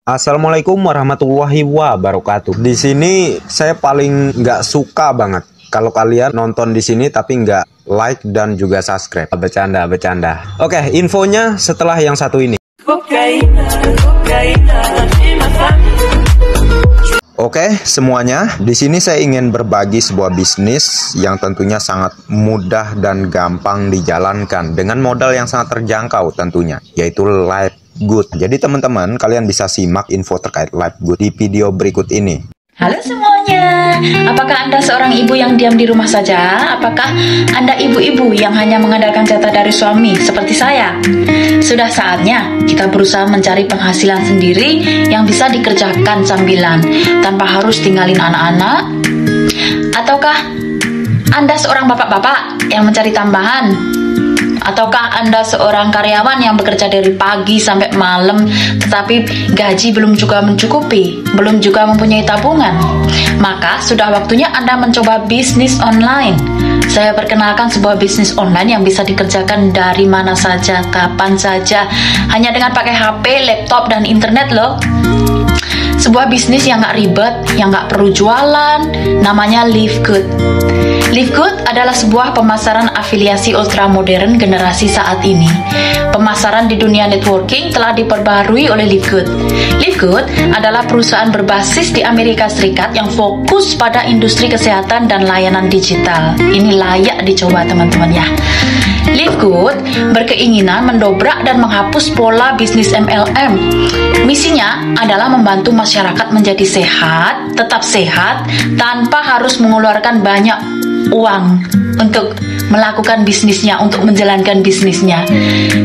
Assalamualaikum warahmatullahi wabarakatuh. Di sini saya paling nggak suka banget kalau kalian nonton di sini tapi nggak like dan juga subscribe. Bercanda. Oke, infonya setelah yang satu ini. Oke, semuanya. Di sini saya ingin berbagi sebuah bisnis yang tentunya sangat mudah dan gampang dijalankan dengan modal yang sangat terjangkau tentunya, yaitu Live Good. Jadi teman-teman, kalian bisa simak info terkait Live Good di video berikut ini. Halo semuanya, apakah Anda seorang ibu yang diam di rumah saja? Apakah Anda ibu-ibu yang hanya mengandalkan jatah dari suami seperti saya? Sudah saatnya kita berusaha mencari penghasilan sendiri yang bisa dikerjakan sambilan tanpa harus tinggalin anak-anak. Ataukah Anda seorang bapak-bapak yang mencari tambahan? Ataukah Anda seorang karyawan yang bekerja dari pagi sampai malam tetapi gaji belum juga mencukupi, belum juga mempunyai tabungan? Maka sudah waktunya Anda mencoba bisnis online. Saya perkenalkan sebuah bisnis online yang bisa dikerjakan dari mana saja, kapan saja, hanya dengan pakai HP, laptop, dan internet loh. Sebuah bisnis yang gak ribet, yang gak perlu jualan, namanya Live Good. Live Good adalah sebuah pemasaran afiliasi ultramodern generasi saat ini. Pemasaran di dunia networking telah diperbarui oleh Live Good. Live Good adalah perusahaan berbasis di Amerika Serikat yang fokus pada industri kesehatan dan layanan digital. Ini layak dicoba teman-teman ya. Live Good berkeinginan mendobrak dan menghapus pola bisnis MLM. Misinya adalah membantu masyarakat menjadi sehat, tetap sehat, tanpa harus mengeluarkan banyak uang untuk melakukan bisnisnya, untuk menjalankan bisnisnya.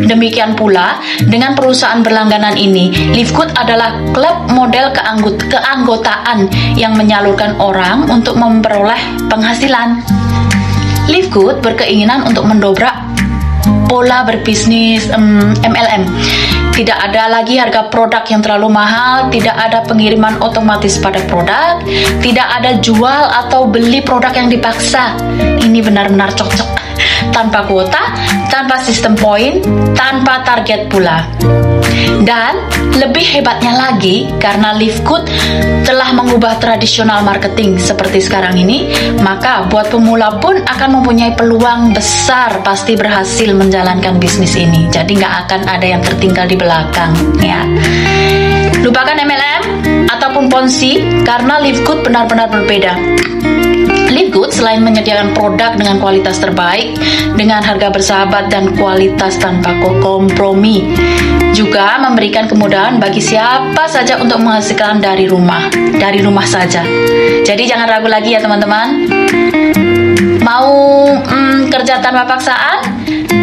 Demikian pula dengan perusahaan berlangganan ini, Live Good adalah klub model keanggotaan yang menyalurkan orang untuk memperoleh penghasilan. Live Good berkeinginan untuk mendobrak pola berbisnis MLM. Tidak ada lagi harga produk yang terlalu mahal, tidak ada pengiriman otomatis pada produk, tidak ada jual atau beli produk yang dipaksa. Ini benar-benar cocok. Tanpa kuota, tanpa sistem poin, tanpa target pula. Dan lebih hebatnya lagi, karena Live Good telah mengubah tradisional marketing seperti sekarang ini, maka buat pemula pun akan mempunyai peluang besar pasti berhasil menjalankan bisnis ini. Jadi nggak akan ada yang tertinggal di belakang ya. Lupakan MLM ataupun Ponzi, karena Live Good benar-benar berbeda. Live Good selain menyediakan produk dengan kualitas terbaik, dengan harga bersahabat dan kualitas tanpa kompromi, juga memberikan kemudahan bagi siapa saja untuk menghasilkan dari rumah saja. Jadi jangan ragu lagi ya teman-teman. Mau kerja tanpa paksaan,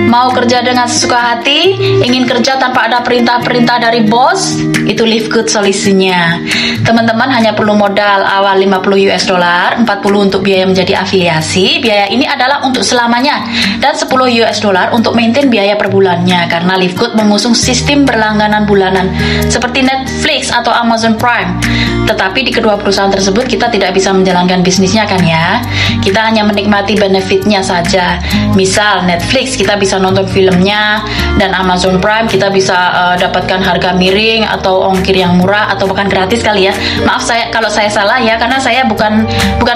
mau kerja dengan sesuka hati, ingin kerja tanpa ada perintah-perintah dari bos, itu Live Good solusinya. Teman-teman hanya perlu modal awal $50, 40 untuk biaya menjadi afiliasi. Biaya ini adalah untuk selamanya, dan $10 untuk maintain biaya per bulannya, karena Live Good mengusung sistem berlangganan bulanan seperti Netflix atau Amazon Prime. Tetapi di kedua perusahaan tersebut kita tidak bisa menjalankan bisnisnya kan ya. Kita hanya menikmati benefitnya saja. Misal Netflix kita bisa nonton filmnya, dan Amazon Prime kita bisa dapatkan harga miring atau ongkir yang murah atau bahkan gratis kali ya. Maaf kalau saya salah ya, karena saya bukan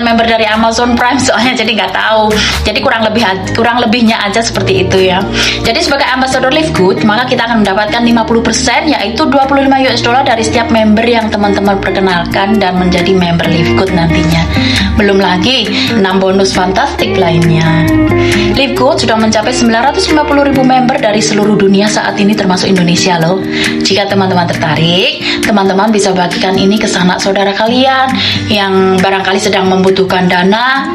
member dari Amazon Prime soalnya, jadi nggak tahu. Jadi kurang lebihnya aja seperti itu ya. Jadi sebagai ambassador Live Good, maka kita akan mendapatkan 50%, yaitu $25 dari setiap member yang teman-teman perkenalkan dan menjadi member Live Good nantinya. Belum lagi 6 bonus fantastik lainnya. Live Good sudah mencapai 950.000 member dari seluruh dunia saat ini, termasuk Indonesia loh. Jika teman-teman tertarik, teman-teman bisa bagikan ini ke sanak saudara kalian yang barangkali sedang membutuhkan dana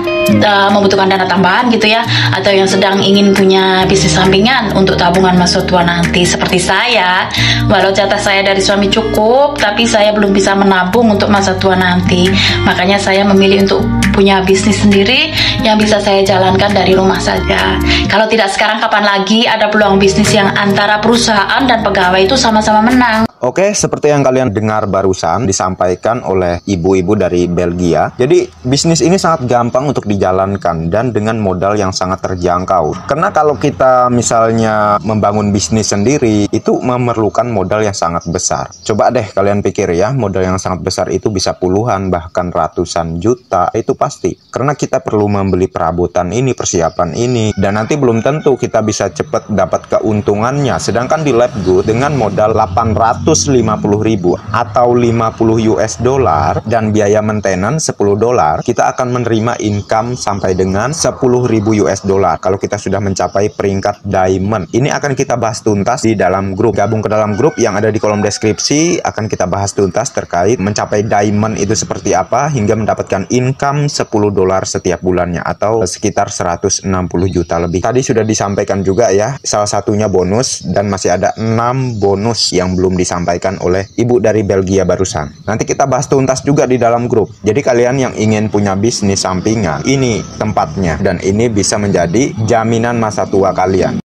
tambahan gitu ya, atau yang sedang ingin punya bisnis sampingan untuk tabungan masa tua nanti. Seperti saya, walau jatah saya dari suami cukup, tapi saya belum bisa menabung untuk masa tua nanti. Makanya saya memilih untuk punya bisnis sendiri yang bisa saya jalankan dari rumah saja. Kalau tidak sekarang, kapan lagi ada peluang bisnis yang antara perusahaan dan pegawai itu sama-sama menang. Oke, seperti yang kalian dengar barusan disampaikan oleh ibu-ibu dari Belgia. Jadi, bisnis ini sangat gampang untuk dijalankan dan dengan modal yang sangat terjangkau. Karena kalau kita misalnya membangun bisnis sendiri, itu memerlukan modal yang sangat besar. Coba deh kalian pikir ya, modal yang sangat besar itu bisa puluhan bahkan ratusan juta, itu pasti. Karena kita perlu membeli perabotan ini, persiapan ini, dan nanti belum tentu kita bisa cepat dapat keuntungannya. Sedangkan di Labgood dengan modal 850.000 atau 50 US dollar dan biaya maintenance 10 dolar, kita akan menerima income sampai dengan 10.000 US dollar kalau kita sudah mencapai peringkat diamond. Ini akan kita bahas tuntas di dalam grup. Gabung ke dalam grup yang ada di kolom deskripsi, akan kita bahas tuntas terkait mencapai diamond itu seperti apa hingga mendapatkan income 10 dolar setiap bulannya atau sekitar 160 juta lebih. Tadi sudah disampaikan juga ya, salah satunya bonus dan masih ada 6 bonus yang belum disampaikan oleh ibu dari Belgia barusan. Nanti kita bahas tuntas juga di dalam grup. Jadi kalian yang ingin punya bisnis sampingan, ini tempatnya dan ini bisa menjadi jaminan masa tua kalian.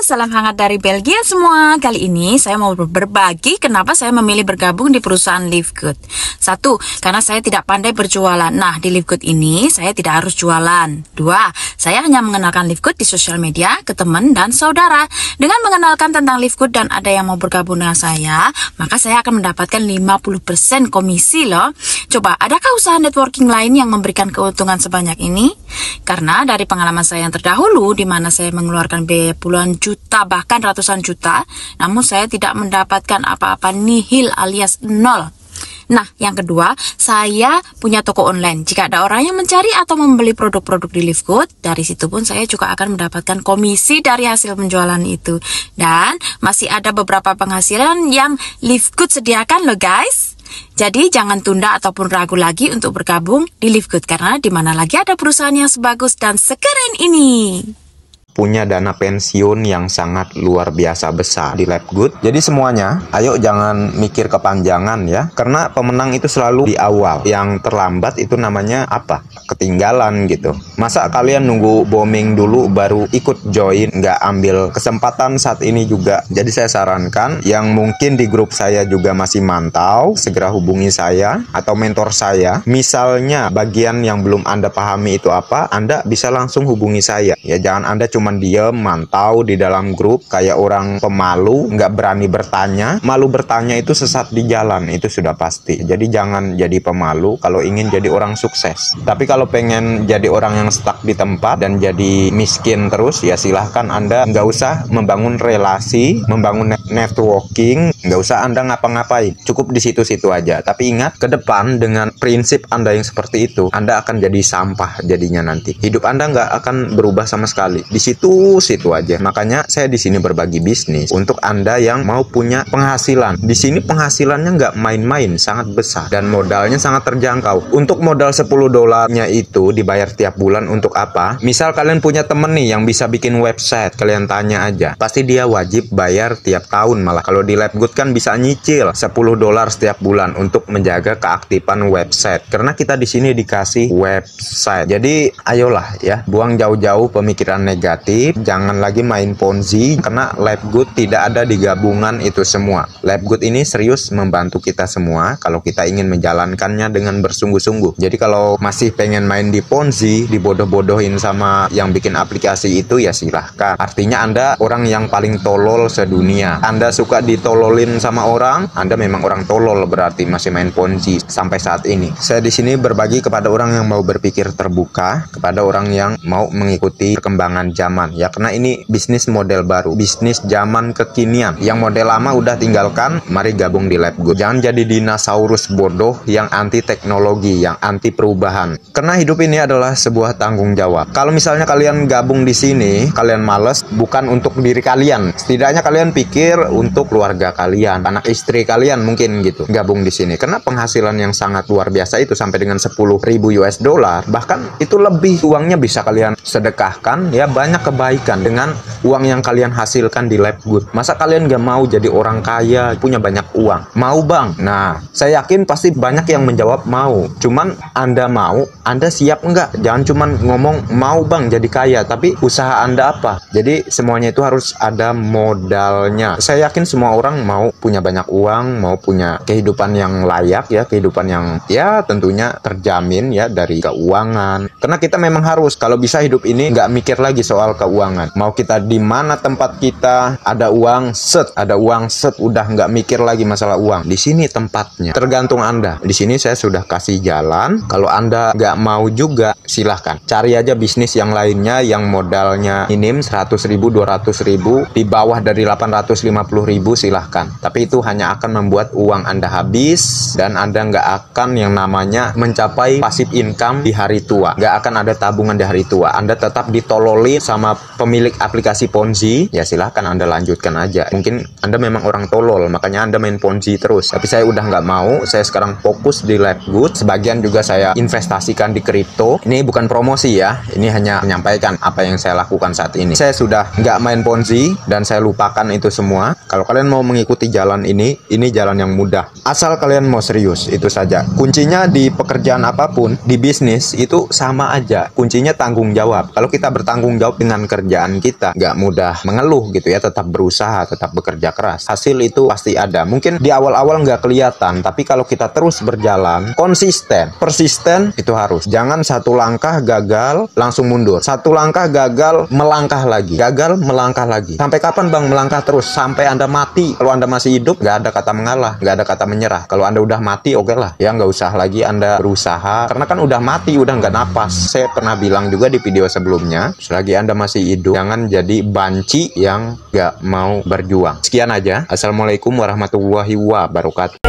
Salam hangat dari Belgia semua. Kali ini saya mau berbagi kenapa saya memilih bergabung di perusahaan Livegood. 1. Karena saya tidak pandai berjualan. Nah, di Livegood ini saya tidak harus jualan. 2. Saya hanya mengenalkan Livegood di sosial media ke teman dan saudara. Dengan mengenalkan tentang Livegood dan ada yang mau bergabung dengan saya, maka saya akan mendapatkan 50% komisi loh. Coba, adakah usaha networking lain yang memberikan keuntungan sebanyak ini? Karena dari pengalaman saya yang terdahulu, di mana saya mengeluarkan biaya puluhan juta bahkan ratusan juta, namun saya tidak mendapatkan apa-apa, nihil alias nol. Nah, yang kedua, saya punya toko online. Jika ada orang yang mencari atau membeli produk-produk di Livegood, dari situ pun saya juga akan mendapatkan komisi dari hasil penjualan itu. Dan masih ada beberapa penghasilan yang Livegood sediakan loh guys. Jadi jangan tunda ataupun ragu lagi untuk bergabung di Livegood, karena di mana lagi ada perusahaan yang sebagus dan sekeren ini. Punya dana pensiun yang sangat luar biasa besar di Labgood. Jadi semuanya, ayo jangan mikir kepanjangan ya. Karena pemenang itu selalu di awal. Yang terlambat itu namanya apa? Ketinggalan gitu. Masa kalian nunggu booming dulu baru ikut join, nggak ambil kesempatan saat ini juga. Jadi saya sarankan yang mungkin di grup saya juga masih mantau, segera hubungi saya atau mentor saya. Misalnya bagian yang belum Anda pahami itu apa, Anda bisa langsung hubungi saya. Ya jangan Anda cuman diem mantau di dalam grup kayak orang pemalu, nggak berani bertanya. Malu bertanya itu sesat di jalan, itu sudah pasti. Jadi jangan jadi pemalu kalau ingin jadi orang sukses. Tapi kalau pengen jadi orang yang stuck di tempat dan jadi miskin terus, ya silahkan Anda nggak usah membangun relasi, membangun networking, nggak usah Anda ngapa-ngapain. Cukup di situ-situ aja. Tapi ingat, ke depan dengan prinsip Anda yang seperti itu, Anda akan jadi sampah jadinya nanti. Hidup Anda nggak akan berubah sama sekali. Di situ aja. Makanya saya di sini berbagi bisnis untuk Anda yang mau punya penghasilan. Di sini penghasilannya nggak main-main, sangat besar dan modalnya sangat terjangkau. Untuk modal 10 dolarnya itu dibayar tiap bulan untuk apa? Misal kalian punya temen nih yang bisa bikin website, kalian tanya aja. Pasti dia wajib bayar tiap tahun, malah kalau di Labgood kan bisa nyicil 10 dolar setiap bulan untuk menjaga keaktifan website. Karena kita di sini dikasih website. Jadi ayolah ya, buang jauh-jauh pemikiran negatif. Jangan lagi main ponzi, karena Labgood tidak ada di gabungan itu semua. Labgood ini serius membantu kita semua kalau kita ingin menjalankannya dengan bersungguh-sungguh. Jadi kalau masih pengen main di ponzi, dibodoh-bodohin sama yang bikin aplikasi itu, ya silahkan. Artinya Anda orang yang paling tolol sedunia. Anda suka ditololin sama orang, Anda memang orang tolol, berarti masih main ponzi sampai saat ini. Saya di sini berbagi kepada orang yang mau berpikir terbuka, kepada orang yang mau mengikuti perkembangan zaman ya, karena ini bisnis model baru, bisnis zaman kekinian. Yang model lama udah tinggalkan, mari gabung di Labgood. Jangan jadi dinosaurus bodoh yang anti teknologi, yang anti perubahan. Karena hidup ini adalah sebuah tanggung jawab. Kalau misalnya kalian gabung di sini, kalian males, bukan untuk diri kalian. Setidaknya kalian pikir untuk keluarga kalian, anak istri kalian mungkin gitu. Gabung di sini karena penghasilan yang sangat luar biasa itu sampai dengan 10.000 US dollar. Bahkan itu lebih, uangnya bisa kalian sedekahkan ya. Banyak banyak kebaikan dengan uang yang kalian hasilkan di Live Good. Masa kalian gak mau jadi orang kaya, punya banyak uang? Mau bang? Nah, saya yakin pasti banyak yang menjawab mau. Cuman Anda mau, Anda siap nggak? Jangan cuman ngomong mau bang jadi kaya, tapi usaha Anda apa? Jadi semuanya itu harus ada modalnya. Saya yakin semua orang mau punya banyak uang, mau punya kehidupan yang layak ya, kehidupan yang ya tentunya terjamin ya dari keuangan. Karena kita memang harus, kalau bisa hidup ini nggak mikir lagi soal keuangan. Mau kita di mana tempat kita, ada uang set, udah nggak mikir lagi masalah uang. Di sini tempatnya, tergantung Anda. Di sini saya sudah kasih jalan. Kalau Anda nggak mau juga, silahkan cari aja bisnis yang lainnya yang modalnya minim 100.000, 200.000, di bawah dari 850.000 silahkan. Tapi itu hanya akan membuat uang Anda habis dan Anda nggak akan yang namanya mencapai passive income di hari tua. Nggak akan ada tabungan di hari tua. Anda tetap ditololi sama pemilik aplikasi Ponzi. Ya silahkan Anda lanjutkan aja. Mungkin Anda memang orang tolol, makanya Anda main Ponzi terus. Tapi saya udah nggak mau. Saya sekarang fokus di Live Good. Sebagian juga saya investasikan di kripto. Ini bukan promosi ya. Ini hanya menyampaikan apa yang saya lakukan saat ini. Saya sudah nggak main Ponzi dan saya lupakan itu semua. Kalau kalian mau mengikuti jalan ini jalan yang mudah. Asal kalian mau serius, itu saja. Kuncinya di pekerjaan apapun, di bisnis itu sama aja. Kuncinya tanggung jawab. Kalau kita bertanggung jawab dengan kerjaan kita, nggak mudah mengeluh gitu ya. Tetap berusaha, tetap bekerja keras. Hasil itu pasti ada. Mungkin di awal-awal nggak kelihatan, tapi kalau kita terus berjalan, konsisten, persisten, itu harus. Jangan satu langkah gagal, langsung mundur. Satu langkah gagal, melangkah lagi. Gagal, melangkah lagi. Sampai kapan bang melangkah terus? Sampai Anda mati. Kalau Anda masih hidup, nggak ada kata mengalah, nggak ada kata menyerah. Kalau Anda udah mati, oke lah. Ya nggak usah lagi Anda berusaha. Karena kan udah mati, udah nggak napas. Saya pernah bilang juga di video sebelumnya, selagi Anda masih hidup, jangan jadi banci yang nggak mau berjuang. Sekian aja. Assalamualaikum warahmatullahi wabarakatuh.